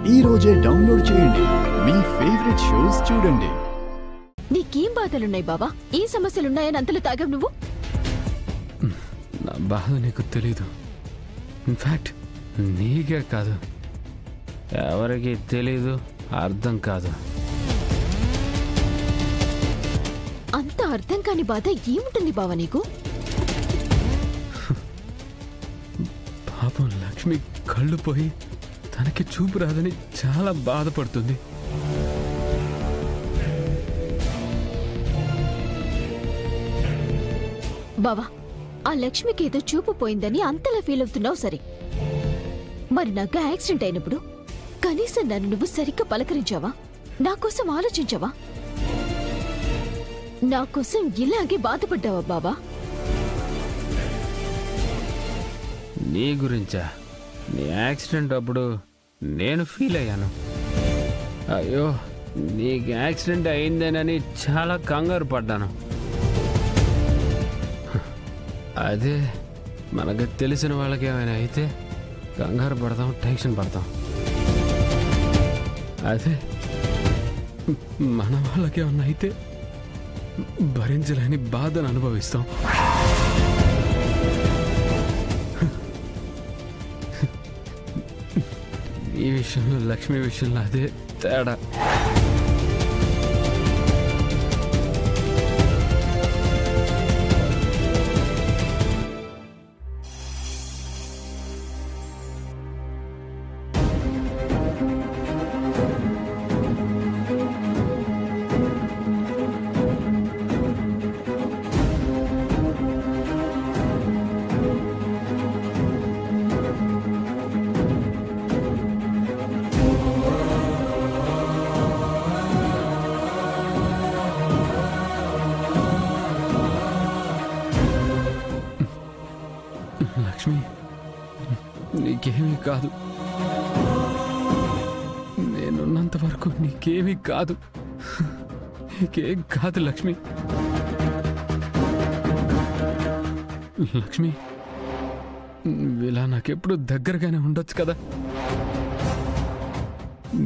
ఈ రోజే డౌన్లోడ్ చేయండి, మీ ఫేవరెట్ షోస్ చూడండి. నీకేం బాధలున్నాయి బావా? ఈ సమస్యలున్నాయని అంతలో తాగావు నువ్వు? నా బాధ నీకు తెలీదు. ఇన్ఫాక్ట్ నీకే కాదు, ఎవరికి తెలీదు, అర్థం కాదు. అంత అర్థం కాని బాధ ఏముంటుంది బావా నీకు? పాపం లక్ష్మి కళ్ళు పోయి తనకి చూపు రాదని చాలా బాధపడుతుంది. బావా, ఆ లక్ష్మికి ఏదో చూపు పోయిందని అంతలా ఫీల్ అవుతున్నావు సరే, మరి నాకు యాక్సిడెంట్ అయినప్పుడు కనీసం నన్ను నువ్వు సరిగ్గా పలకరించావా? నా కోసం ఆలోచించావా? నా కోసం ఇలాగే బాధపడ్డావా బావా? నీ గురించా? నీ యాక్సిడెంట్ అప్పుడు నేను ఫీల్ అయ్యాను. అయ్యో, నీకు యాక్సిడెంట్ అయిందేనని చాలా కంగారు పడ్డాను. అదే మనకు తెలిసిన వాళ్ళకి ఏమైనా అయితే కంగారు పడతాం, టెన్షన్ పడతాం. అదే మన వాళ్ళకి ఏమన్నా అయితే భరించలేని బాధను అనుభవిస్తాం. ఈ విషయంలో లక్ష్మి విషయంలో అదే తేడా. లక్ష్మి, నీకేమీ కాదు. నేనున్నంత వరకు నీకేమీ కాదు. నీకేం కాదు లక్ష్మి. లక్ష్మి, ఇలా నాకెప్పుడు దగ్గరగానే ఉండొచ్చు కదా.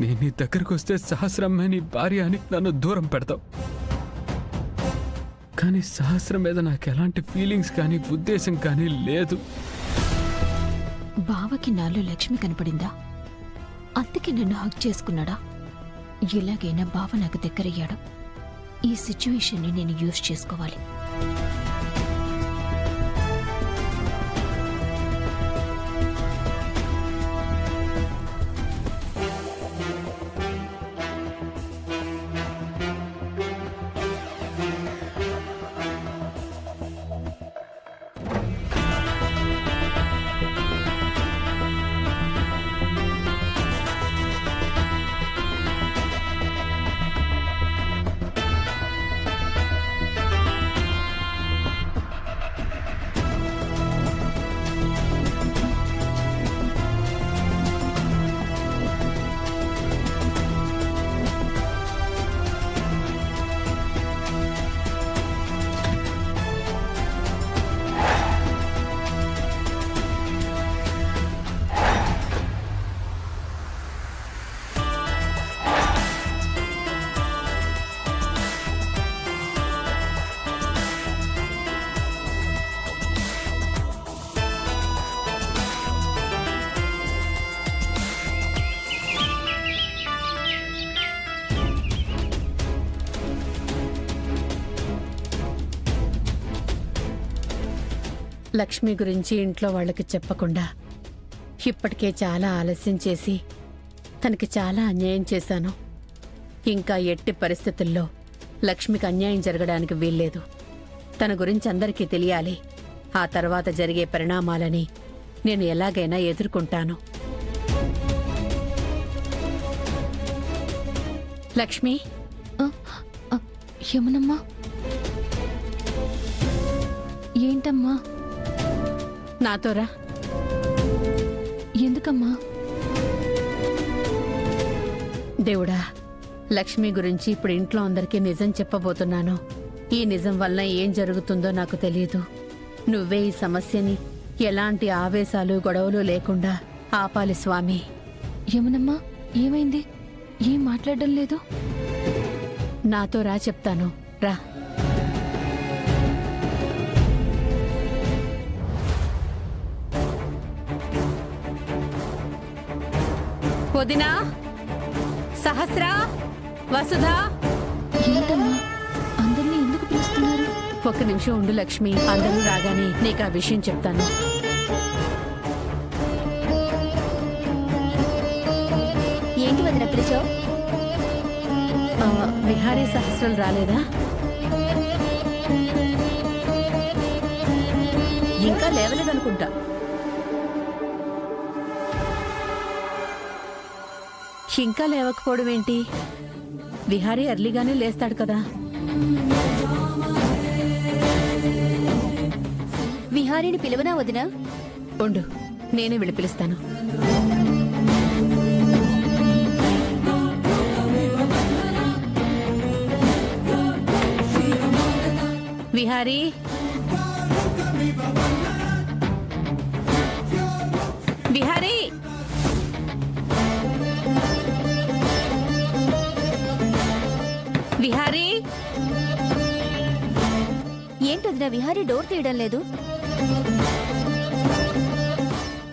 నేను నీ దగ్గరకు వస్తే సహస్రమ్మే నీ భార్య అని నన్ను దూరం పెడతావు. కానీ సహస్రం మీద నాకు ఎలాంటి ఫీలింగ్స్ కానీ ఉద్దేశం కానీ లేదు. బావకి నాలో లక్ష్మి కనపడిందా? అందుకే నన్ను హక్ చేసుకున్నాడా? ఎలాగైనా బావ నాకు దగ్గరయ్యాడు. ఈ సిచ్యువేషన్ని నేను యూజ్ చేసుకోవాలి. లక్ష్మి గురించి ఇంట్లో వాళ్ళకి చెప్పకుండా ఇప్పటికే చాలా ఆలస్యం చేసి తనకి చాలా అన్యాయం చేశాను. ఇంకా ఎట్టి పరిస్థితుల్లో లక్ష్మికి అన్యాయం జరగడానికి వీల్లేదు. తన గురించి అందరికీ తెలియాలి. ఆ తర్వాత జరిగే పరిణామాలని నేను ఎలాగైనా ఎదుర్కొంటాను. లక్ష్మి, యమునమ్మా, ఏంటమ్మా? నాతోరా. ఎందుకమ్మా? దేవుడా, లక్ష్మి గురించి ఇప్పుడు ఇంట్లో అందరికీ నిజం చెప్పబోతున్నాను. ఈ నిజం వల్ల ఏం జరుగుతుందో నాకు తెలియదు. నువ్వే ఈ సమస్యని ఎలాంటి ఆవేశాలు గొడవలు లేకుండా ఆపాలి స్వామి. యమునమ్మా, ఏమైంది? ఏం మాట్లాడడం లేదు? నాతో రా చెప్తాను, రా. వదినా, సహస్ర, వసుధ. ఏంటమ్మా అందరినీ ఎందుకు పిలుస్తున్నారు? ఒక్క నిమిషం ఉండు లక్ష్మి, అందరూ రాగానే నీకు ఆ విషయం చెప్తాను. ఏంటి వదిన పిలిచావు? విహారీ సహస్రలు రాలేదా? ఇంకా లేవలేదనుకుంటా. ఇంకా లేవకపోవడం ఏంటి? విహారీ ఎర్లీగానే లేస్తాడు కదా. విహారీని పిలవనా వదినా? ఉండు, నేనే వెళ్ళి పిలుస్తాను. విహారీ, విహారీ, విహారీ. ఏంటి వదినా విహారీ డోర్ తీయడం లేదు?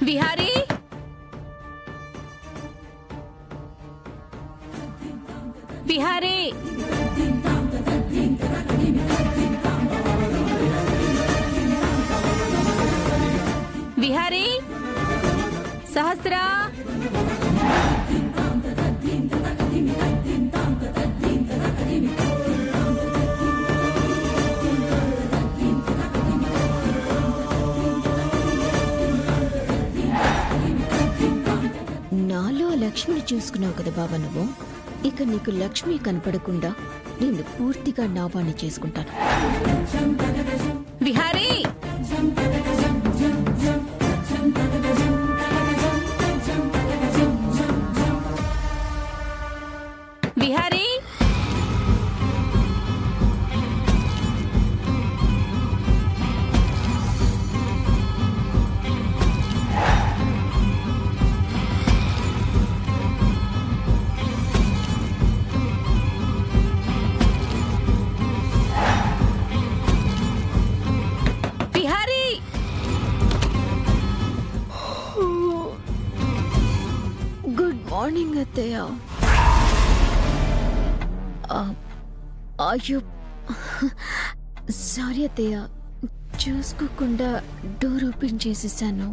విహారీ, విహారీ. విహారీ, సహస్ర. నాలో లక్ష్మిని చూసుకున్నావు కదా బాబా నువ్వు. ఇక నీకు లక్ష్మి కనపడకుండా నేను పూర్తిగా నావాణ్ణి చేసుకుంటాను. విహారీ, విహారీ. విహారీ, గుడ్ మార్నింగ్ అత్తయ్య. అయ్యో సారీ అత్తయ్య, చూసుకోకుండా డోర్ ఓపెన్ చేసేసాను.